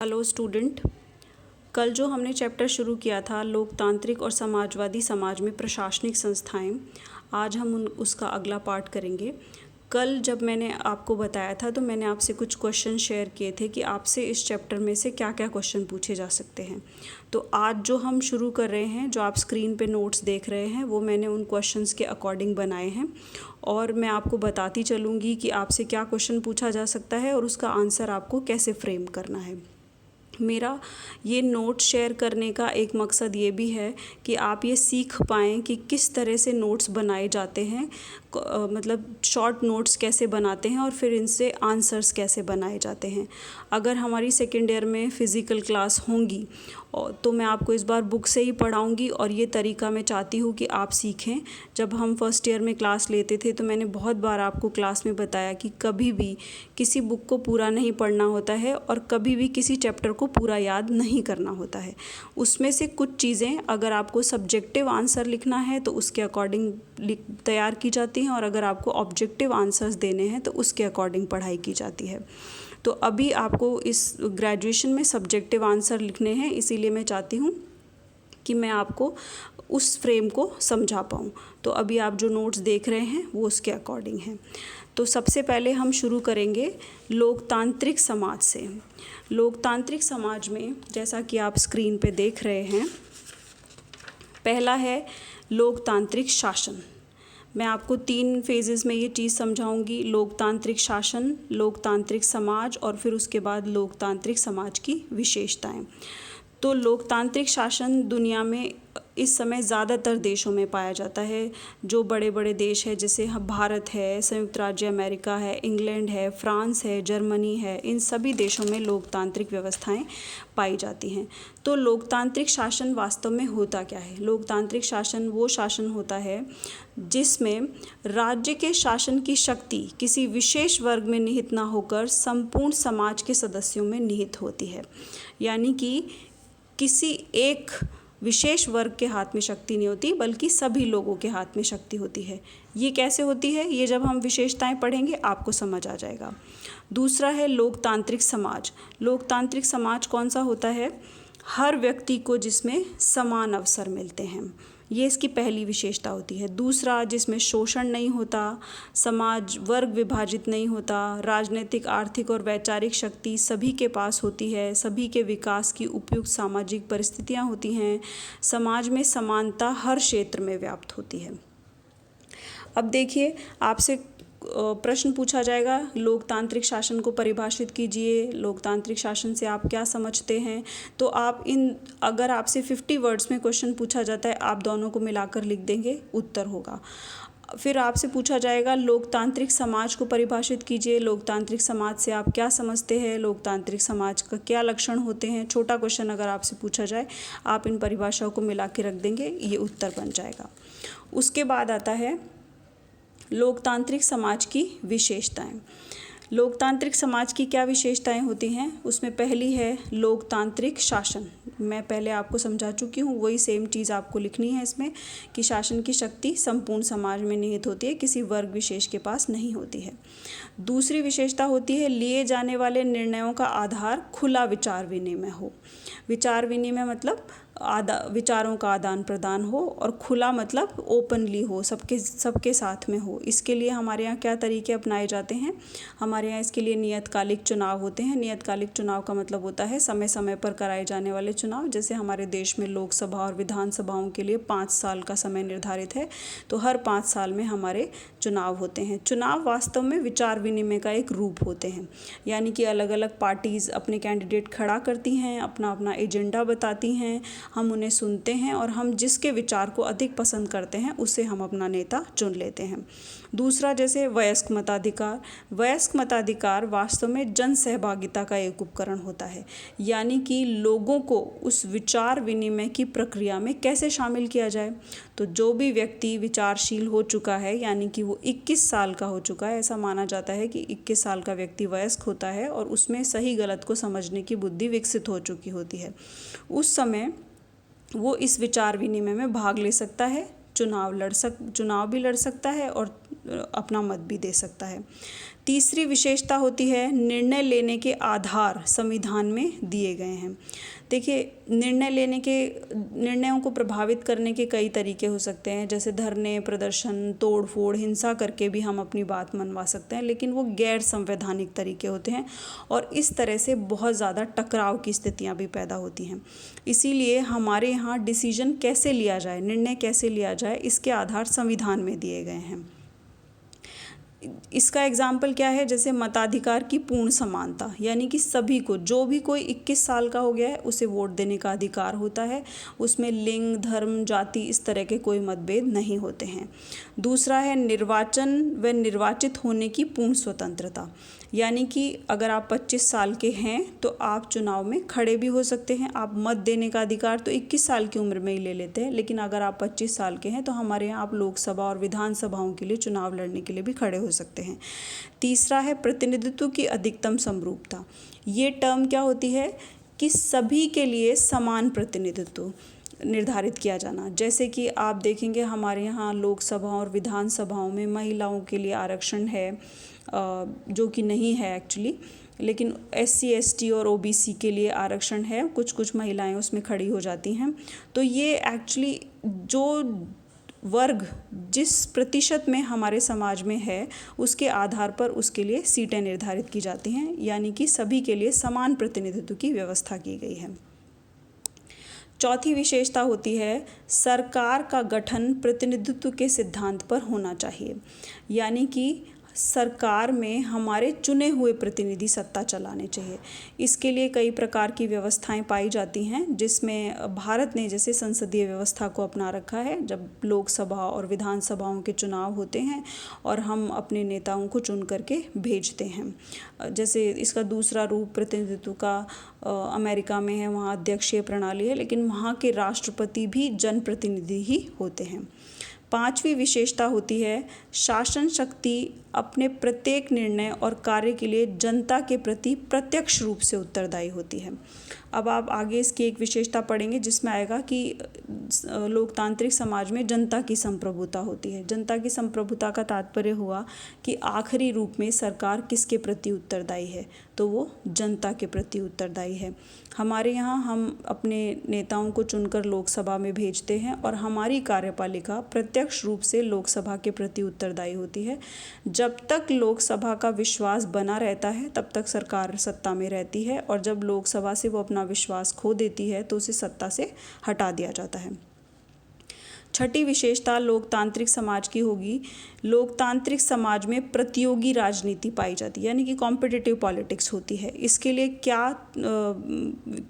Hello student, कल जो हमने चैप्टर शुरू किया था लोकतांत्रिक और समाजवादी समाज में प्रशासनिक संस्थाएं, आज हम उसका अगला पार्ट करेंगे। कल जब मैंने आपको बताया था तो मैंने आपसे कुछ क्वेश्चन शेयर किए थे कि आपसे इस चैप्टर में से क्या क्या क्वेश्चन पूछे जा सकते हैं। तो आज जो हम शुरू कर रहे हैं, जो आप स्क्रीन पे नोट्स देख रहे हैं, वो मैंने उन क्वेश्चंस के अकॉर्डिंग बनाए हैं और मैं आपको बताती चलूँगी कि आपसे क्या क्वेश्चन पूछा जा सकता है और उसका आंसर आपको कैसे फ्रेम करना है। मेरा ये नोट शेयर करने का एक मकसद ये भी है कि आप ये सीख पाएँ कि किस तरह से नोट्स बनाए जाते हैं, मतलब शॉर्ट नोट्स कैसे बनाते हैं और फिर इनसे आंसर्स कैसे बनाए जाते हैं। अगर हमारी सेकेंड ईयर में फ़िज़िकल क्लास होंगी तो मैं आपको इस बार बुक से ही पढ़ाऊँगी और ये तरीका मैं चाहती हूँ कि आप सीखें। जब हम फर्स्ट ईयर में क्लास लेते थे तो मैंने बहुत बार आपको क्लास में बताया कि कभी भी किसी बुक को पूरा नहीं पढ़ना होता है और कभी भी किसी चैप्टर को पूरा याद नहीं करना होता है। उसमें से कुछ चीज़ें अगर आपको सब्जेक्टिव आंसर लिखना है तो उसके अकॉर्डिंग तैयार की जाती हैं और अगर आपको ऑब्जेक्टिव आंसर्स देने हैं तो उसके अकॉर्डिंग पढ़ाई की जाती है। तो अभी आपको इस ग्रेजुएशन में सब्जेक्टिव आंसर लिखने हैं, इसीलिए मैं चाहती हूँ कि मैं आपको उस फ्रेम को समझा पाऊँ। तो अभी आप जो नोट्स देख रहे हैं वो उसके अकॉर्डिंग हैं। तो सबसे पहले हम शुरू करेंगे लोकतांत्रिक समाज से। लोकतांत्रिक समाज में जैसा कि आप स्क्रीन पे देख रहे हैं, पहला है लोकतांत्रिक शासन। मैं आपको 3 फेजेस में ये चीज़ समझाऊंगी, लोकतांत्रिक शासन, लोकतांत्रिक समाज और फिर उसके बाद लोकतांत्रिक समाज की विशेषताएं। तो लोकतांत्रिक शासन दुनिया में इस समय ज़्यादातर देशों में पाया जाता है। जो बड़े बड़े देश हैं जैसे भारत है, संयुक्त राज्य अमेरिका है, इंग्लैंड है, फ्रांस है, जर्मनी है, इन सभी देशों में लोकतांत्रिक व्यवस्थाएं पाई जाती हैं। तो लोकतांत्रिक शासन वास्तव में होता क्या है? लोकतांत्रिक शासन वो शासन होता है जिसमें राज्य के शासन की शक्ति किसी विशेष वर्ग में निहित ना होकर संपूर्ण समाज के सदस्यों में निहित होती है। यानी कि किसी एक विशेष वर्ग के हाथ में शक्ति नहीं होती बल्कि सभी लोगों के हाथ में शक्ति होती है। ये कैसे होती है, ये जब हम विशेषताएं पढ़ेंगे आपको समझ आ जाएगा। दूसरा है लोकतांत्रिक समाज। लोकतांत्रिक समाज कौन सा होता है? हर व्यक्ति को जिसमें समान अवसर मिलते हैं, ये इसकी पहली विशेषता होती है। दूसरा, जिसमें शोषण नहीं होता, समाज वर्ग विभाजित नहीं होता, राजनीतिक, आर्थिक और वैचारिक शक्ति सभी के पास होती है, सभी के विकास की उपयुक्त सामाजिक परिस्थितियां होती हैं, समाज में समानता हर क्षेत्र में व्याप्त होती है। अब देखिए, आपसे प्रश्न पूछा जाएगा, लोकतांत्रिक शासन को परिभाषित कीजिए, लोकतांत्रिक शासन से आप क्या समझते हैं। तो आप अगर आपसे 50 वर्ड्स में क्वेश्चन पूछा जाता है, आप दोनों को मिलाकर लिख देंगे, उत्तर होगा। फिर आपसे पूछा जाएगा लोकतांत्रिक समाज को परिभाषित कीजिए, लोकतांत्रिक समाज से आप क्या समझते हैं, लोकतांत्रिक समाज का क्या लक्षण होते हैं। छोटा क्वेश्चन अगर आपसे पूछा जाए, आप इन परिभाषाओं को मिला के रख देंगे, ये उत्तर बन जाएगा। उसके बाद आता है लोकतांत्रिक समाज की विशेषताएं। लोकतांत्रिक समाज की क्या विशेषताएं होती हैं? उसमें पहली है लोकतांत्रिक शासन। मैं पहले आपको समझा चुकी हूँ, वही सेम चीज़ आपको लिखनी है इसमें कि शासन की शक्ति संपूर्ण समाज में निहित होती है, किसी वर्ग विशेष के पास नहीं होती है। दूसरी विशेषता होती है लिए जाने वाले निर्णयों का आधार खुला विचार विनिमय हो। विचार विनिमय मतलब विचारों का आदान प्रदान हो, और खुला मतलब ओपनली हो, सबके साथ में हो। इसके लिए हमारे यहाँ क्या तरीके अपनाए जाते हैं? हमारे यहाँ इसके लिए नियतकालिक चुनाव होते हैं। नियतकालिक चुनाव का मतलब होता है समय समय पर कराए जाने वाले चुनाव। जैसे हमारे देश में लोकसभा और विधानसभाओं के लिए 5 साल का समय निर्धारित है, तो हर 5 साल में हमारे चुनाव होते हैं। चुनाव वास्तव में विचार विनिमय का एक रूप होते हैं, यानी कि अलग अलग पार्टीज़ अपने कैंडिडेट खड़ा करती हैं, अपना अपना एजेंडा बताती हैं, हम उन्हें सुनते हैं और हम जिसके विचार को अधिक पसंद करते हैं उसे हम अपना नेता चुन लेते हैं। दूसरा, जैसे वयस्क मताधिकार। वयस्क मताधिकार वास्तव में जन सहभागिता का एक उपकरण होता है, यानी कि लोगों को उस विचार विनिमय की प्रक्रिया में कैसे शामिल किया जाए। तो जो भी व्यक्ति विचारशील हो चुका है, यानी कि वो 21 साल का हो चुका है, ऐसा माना जाता है कि 21 साल का व्यक्ति वयस्क होता है और उसमें सही गलत को समझने की बुद्धि विकसित हो चुकी होती है, उस समय वो इस विचार विनिमय में भाग ले सकता है, चुनाव भी लड़ सकता है और अपना मत भी दे सकता है। तीसरी विशेषता होती है निर्णय लेने के आधार संविधान में दिए गए हैं। देखिए, निर्णयों को प्रभावित करने के कई तरीके हो सकते हैं, जैसे धरने, प्रदर्शन, तोड़ फोड़, हिंसा करके भी हम अपनी बात मनवा सकते हैं, लेकिन वो गैर संवैधानिक तरीके होते हैं और इस तरह से बहुत ज़्यादा टकराव की स्थितियाँ भी पैदा होती हैं। इसीलिए हमारे यहाँ डिसीजन कैसे लिया जाए, निर्णय कैसे लिया जाए, इसके आधार संविधान में दिए गए हैं। इसका एग्जाम्पल क्या है, जैसे मताधिकार की पूर्ण समानता, यानी कि सभी को, जो भी कोई 21 साल का हो गया है उसे वोट देने का अधिकार होता है। उसमें लिंग, धर्म, जाति इस तरह के कोई मतभेद नहीं होते हैं। दूसरा है निर्वाचन व निर्वाचित होने की पूर्ण स्वतंत्रता, यानी कि अगर आप 25 साल के हैं तो आप चुनाव में खड़े भी हो सकते हैं। आप मत देने का अधिकार तो 21 साल की उम्र में ही ले लेते हैं, लेकिन अगर आप 25 साल के हैं तो हमारे यहाँ आप लोकसभा और विधानसभाओं के लिए चुनाव लड़ने के लिए भी खड़े हो सकते हैं। तीसरा है प्रतिनिधित्व की अधिकतम समरूपता। ये टर्म क्या होती है कि सभी के लिए समान प्रतिनिधित्व निर्धारित किया जाना। जैसे कि आप देखेंगे हमारे यहाँ लोकसभा और विधानसभाओं में महिलाओं के लिए आरक्षण है, जो कि नहीं है एक्चुअली, लेकिन SC ST और OBC के लिए आरक्षण है। कुछ कुछ महिलाएं उसमें खड़ी हो जाती हैं। तो ये एक्चुअली जो वर्ग जिस प्रतिशत में हमारे समाज में है उसके आधार पर उसके लिए सीटें निर्धारित की जाती हैं, यानी कि सभी के लिए समान प्रतिनिधित्व की व्यवस्था की गई है। चौथी विशेषता होती है सरकार का गठन प्रतिनिधित्व के सिद्धांत पर होना चाहिए, यानी कि सरकार में हमारे चुने हुए प्रतिनिधि सत्ता चलाने चाहिए। इसके लिए कई प्रकार की व्यवस्थाएं पाई जाती हैं, जिसमें भारत ने जैसे संसदीय व्यवस्था को अपना रखा है, जब लोकसभा और विधानसभाओं के चुनाव होते हैं और हम अपने नेताओं को चुन करके भेजते हैं। जैसे इसका दूसरा रूप प्रतिनिधित्व का अमेरिका में है, वहाँ अध्यक्षीय प्रणाली है, लेकिन वहाँ के राष्ट्रपति भी जनप्रतिनिधि ही होते हैं। पांचवी विशेषता होती है शासन शक्ति अपने प्रत्येक निर्णय और कार्य के लिए जनता के प्रति प्रत्यक्ष रूप से उत्तरदायी होती है। अब आप आगे इसकी एक विशेषता पढ़ेंगे जिसमें आएगा कि लोकतांत्रिक समाज में जनता की संप्रभुता होती है। जनता की संप्रभुता का तात्पर्य हुआ कि आखिरी रूप में सरकार किसके प्रति उत्तरदायी है, तो वो जनता के प्रति उत्तरदायी है। हमारे यहाँ हम अपने नेताओं को चुनकर लोकसभा में भेजते हैं और हमारी कार्यपालिका प्रत्यक्ष रूप से लोकसभा के प्रति उत्तरदायी होती है। जब तक लोकसभा का विश्वास बना रहता है तब तक सरकार सत्ता में रहती है, और जब लोकसभा से वो अपना विश्वास खो देती है तो उसे सत्ता से हटा दिया जाता है। छठी विशेषता लोकतांत्रिक समाज की होगी, लोकतांत्रिक समाज में प्रतियोगी राजनीति पाई जाती है, यानी कि कॉम्पिटिटिव पॉलिटिक्स होती है। इसके लिए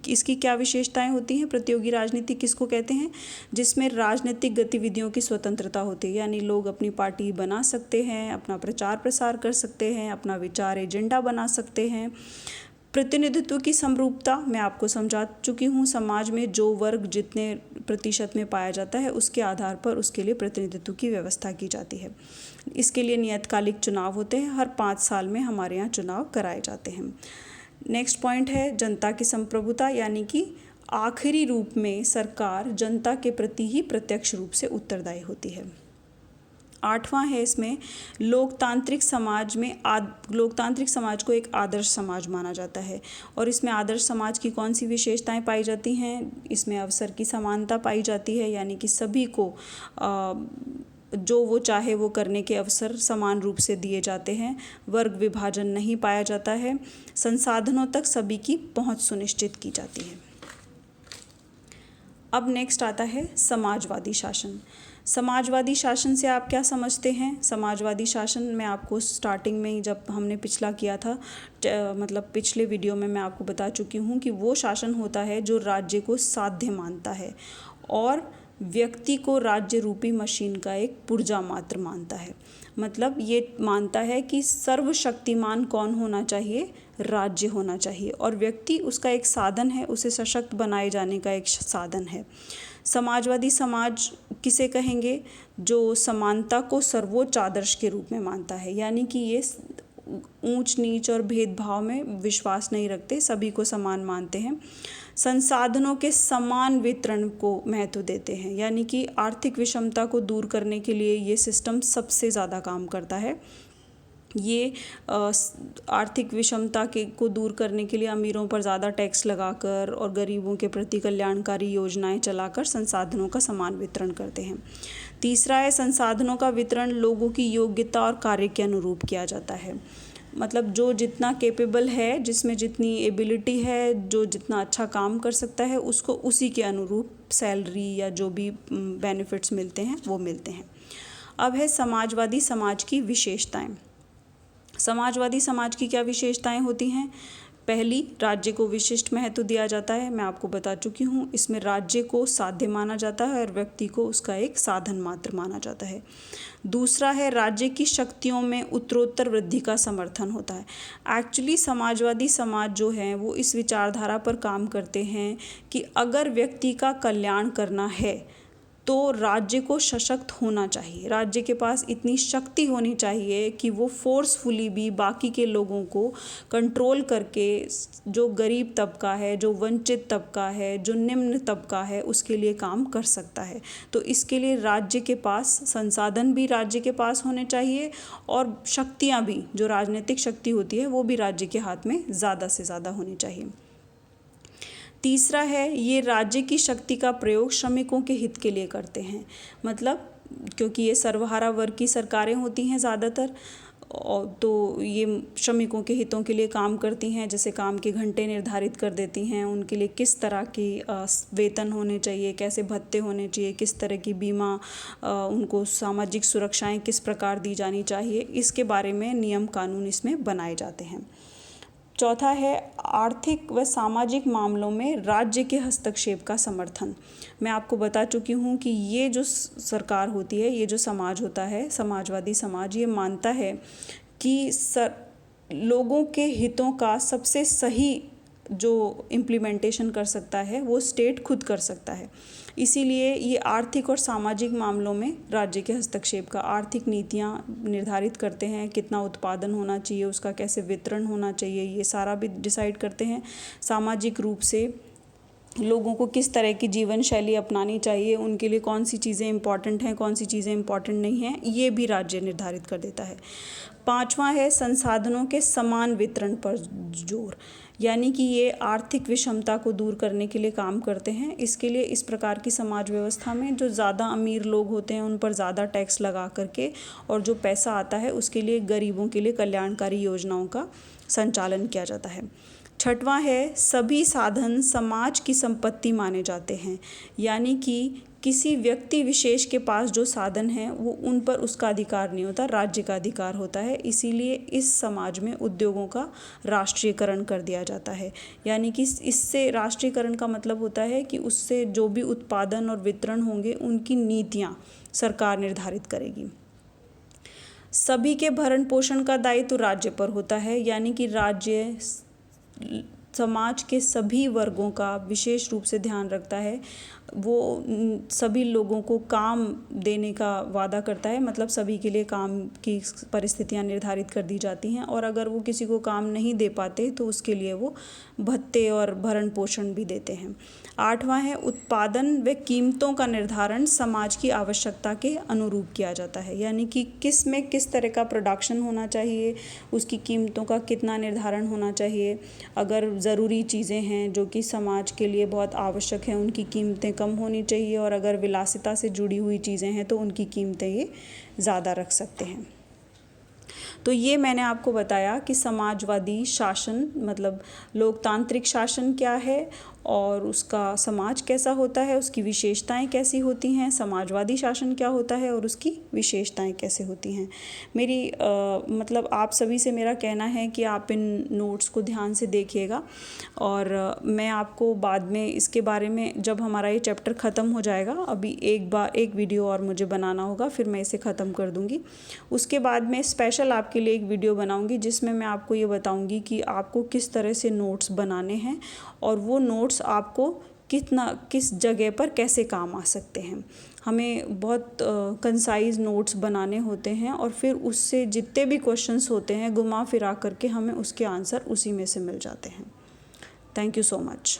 इसकी क्या विशेषताएं होती हैं? प्रतियोगी राजनीति किसको कहते हैं? जिसमें राजनीतिक गतिविधियों की स्वतंत्रता होती है, यानी लोग अपनी पार्टी बना सकते हैं, अपना प्रचार प्रसार कर सकते हैं, अपना विचार एजेंडा बना सकते हैं। प्रतिनिधित्व की समरूपता मैं आपको समझा चुकी हूँ। समाज में जो वर्ग जितने प्रतिशत में पाया जाता है उसके आधार पर उसके लिए प्रतिनिधित्व की व्यवस्था की जाती है। इसके लिए नियतकालिक चुनाव होते हैं, हर 5 साल में हमारे यहाँ चुनाव कराए जाते हैं। नेक्स्ट पॉइंट है जनता की संप्रभुता, यानी कि आखिरी रूप में सरकार जनता के प्रति ही प्रत्यक्ष रूप से उत्तरदायी होती है। 8वां है इसमें लोकतांत्रिक समाज को एक आदर्श समाज माना जाता है, और इसमें आदर्श समाज की कौन सी विशेषताएं पाई जाती हैं? इसमें अवसर की समानता पाई जाती है, यानी कि सभी को जो वो चाहे वो करने के अवसर समान रूप से दिए जाते हैं। वर्ग विभाजन नहीं पाया जाता है। संसाधनों तक सभी की पहुंच सुनिश्चित की जाती है। अब नेक्स्ट आता है समाजवादी शासन। समाजवादी शासन से आप क्या समझते हैं? समाजवादी शासन मैं आपको स्टार्टिंग में ही जब हमने पिछला किया था, मतलब पिछले वीडियो में मैं आपको बता चुकी हूँ कि वो शासन होता है जो राज्य को साध्य मानता है और व्यक्ति को राज्य रूपी मशीन का एक पुर्जा मात्र मानता है। मतलब ये मानता है कि सर्वशक्तिमान कौन होना चाहिए? राज्य होना चाहिए, और व्यक्ति उसका एक साधन है, उसे सशक्त बनाए जाने का एक साधन है। समाजवादी समाज किसे कहेंगे? जो समानता को सर्वोच्च आदर्श के रूप में मानता है, यानी कि ये ऊंच नीच और भेदभाव में विश्वास नहीं रखते, सभी को समान मानते हैं। संसाधनों के समान वितरण को महत्व देते हैं, यानी कि आर्थिक विषमता को दूर करने के लिए ये सिस्टम सबसे ज़्यादा काम करता है। ये आर्थिक विषमता को दूर करने के लिए अमीरों पर ज़्यादा टैक्स लगाकर और गरीबों के प्रति कल्याणकारी योजनाएं चलाकर संसाधनों का समान वितरण करते हैं। तीसरा है संसाधनों का वितरण लोगों की योग्यता और कार्य के अनुरूप किया जाता है। मतलब जो जितना कैपेबल है, जिसमें जितनी एबिलिटी है, जो जितना अच्छा काम कर सकता है, उसको उसी के अनुरूप सैलरी या जो भी बेनिफिट्स मिलते हैं वो मिलते हैं। अब है समाजवादी समाज की विशेषताएं। समाजवादी समाज की क्या विशेषताएं होती हैं? पहली, राज्य को विशिष्ट महत्व दिया जाता है। मैं आपको बता चुकी हूँ, इसमें राज्य को साध्य माना जाता है और व्यक्ति को उसका एक साधन मात्र माना जाता है। दूसरा है राज्य की शक्तियों में उत्तरोत्तर वृद्धि का समर्थन होता है। एक्चुअली समाजवादी समाज जो है वो इस विचारधारा पर काम करते हैं कि अगर व्यक्ति का कल्याण करना है तो राज्य को सशक्त होना चाहिए, राज्य के पास इतनी शक्ति होनी चाहिए कि वो फोर्सफुली भी बाकी के लोगों को कंट्रोल करके जो गरीब तबका है, जो वंचित तबका है, जो निम्न तबका है, उसके लिए काम कर सकता है। तो इसके लिए राज्य के पास संसाधन भी राज्य के पास होने चाहिए और शक्तियाँ भी, जो राजनीतिक शक्ति होती है वो भी राज्य के हाथ में ज़्यादा से ज़्यादा होनी चाहिए। तीसरा है ये राज्य की शक्ति का प्रयोग श्रमिकों के हित के लिए करते हैं। मतलब क्योंकि ये सर्वहारा वर्ग की सरकारें होती हैं ज़्यादातर, तो ये श्रमिकों के हितों के लिए काम करती हैं। जैसे काम के घंटे निर्धारित कर देती हैं, उनके लिए किस तरह की वेतन होने चाहिए, कैसे भत्ते होने चाहिए, किस तरह की बीमा, उनको सामाजिक सुरक्षाएं किस प्रकार दी जानी चाहिए, इसके बारे में नियम कानून इसमें बनाए जाते हैं। चौथा है आर्थिक व सामाजिक मामलों में राज्य के हस्तक्षेप का समर्थन। मैं आपको बता चुकी हूँ कि ये जो सरकार होती है, ये जो समाज होता है, समाजवादी समाज, ये मानता है कि लोगों के हितों का सबसे सही जो इम्प्लीमेंटेशन कर सकता है वो स्टेट खुद कर सकता है। इसीलिए ये आर्थिक और सामाजिक मामलों में राज्य के हस्तक्षेप का, आर्थिक नीतियाँ निर्धारित करते हैं, कितना उत्पादन होना चाहिए, उसका कैसे वितरण होना चाहिए, ये सारा भी डिसाइड करते हैं। सामाजिक रूप से लोगों को किस तरह की जीवन शैली अपनानी चाहिए, उनके लिए कौन सी चीज़ें इम्पॉर्टेंट हैं, कौन सी चीज़ें इम्पॉर्टेंट नहीं हैं, ये भी राज्य निर्धारित कर देता है। पांचवा है संसाधनों के समान वितरण पर जोर, यानी कि ये आर्थिक विषमता को दूर करने के लिए काम करते हैं। इसके लिए इस प्रकार की समाज व्यवस्था में जो ज़्यादा अमीर लोग होते हैं उन पर ज़्यादा टैक्स लगा करके और जो पैसा आता है उसके लिए गरीबों के लिए कल्याणकारी योजनाओं का संचालन किया जाता है। छठवां है सभी साधन समाज की संपत्ति माने जाते हैं, यानी कि किसी व्यक्ति विशेष के पास जो साधन है वो उन पर उसका अधिकार नहीं होता, राज्य का अधिकार होता है। इसीलिए इस समाज में उद्योगों का राष्ट्रीयकरण कर दिया जाता है, यानी कि इससे राष्ट्रीयकरण का मतलब होता है कि उससे जो भी उत्पादन और वितरण होंगे उनकी नीतियाँ सरकार निर्धारित करेगी। सभी के भरण पोषण का दायित्व राज्य पर होता है, यानी कि राज्य समाज के सभी वर्गों का विशेष रूप से ध्यान रखता है। वो सभी लोगों को काम देने का वादा करता है, मतलब सभी के लिए काम की परिस्थितियां निर्धारित कर दी जाती हैं और अगर वो किसी को काम नहीं दे पाते तो उसके लिए वो भत्ते और भरण पोषण भी देते हैं। आठवां है उत्पादन व कीमतों का निर्धारण समाज की आवश्यकता के अनुरूप किया जाता है, यानी कि किस में किस तरह का प्रोडक्शन होना चाहिए, उसकी कीमतों का कितना निर्धारण होना चाहिए। अगर ज़रूरी चीज़ें हैं जो कि समाज के लिए बहुत आवश्यक हैं उनकी कीमतें कम होनी चाहिए और अगर विलासिता से जुड़ी हुई चीज़ें हैं तो उनकी कीमतें ये ज़्यादा रख सकते हैं। तो ये मैंने आपको बताया कि समाजवादी शासन मतलब लोकतांत्रिक शासन क्या है और उसका समाज कैसा होता है, उसकी विशेषताएं कैसी होती हैं, समाजवादी शासन क्या होता है और उसकी विशेषताएं कैसे होती हैं। मेरी मतलब आप सभी से मेरा कहना है कि आप इन नोट्स को ध्यान से देखिएगा और मैं आपको बाद में इसके बारे में जब हमारा ये चैप्टर ख़त्म हो जाएगा, अभी एक वीडियो और मुझे बनाना होगा, फिर मैं इसे ख़त्म कर दूँगी। उसके बाद मैं स्पेशल आपके लिए एक वीडियो बनाऊँगी जिसमें मैं आपको ये बताऊँगी कि आपको किस तरह से नोट्स बनाने हैं और वो नोट्स आपको किस जगह पर कैसे काम आ सकते हैं। हमें बहुत कंसाइज नोट्स बनाने होते हैं और फिर उससे जितने भी क्वेश्चंस होते हैं घुमा फिरा करके हमें उसके आंसर उसी में से मिल जाते हैं। Thank you so much.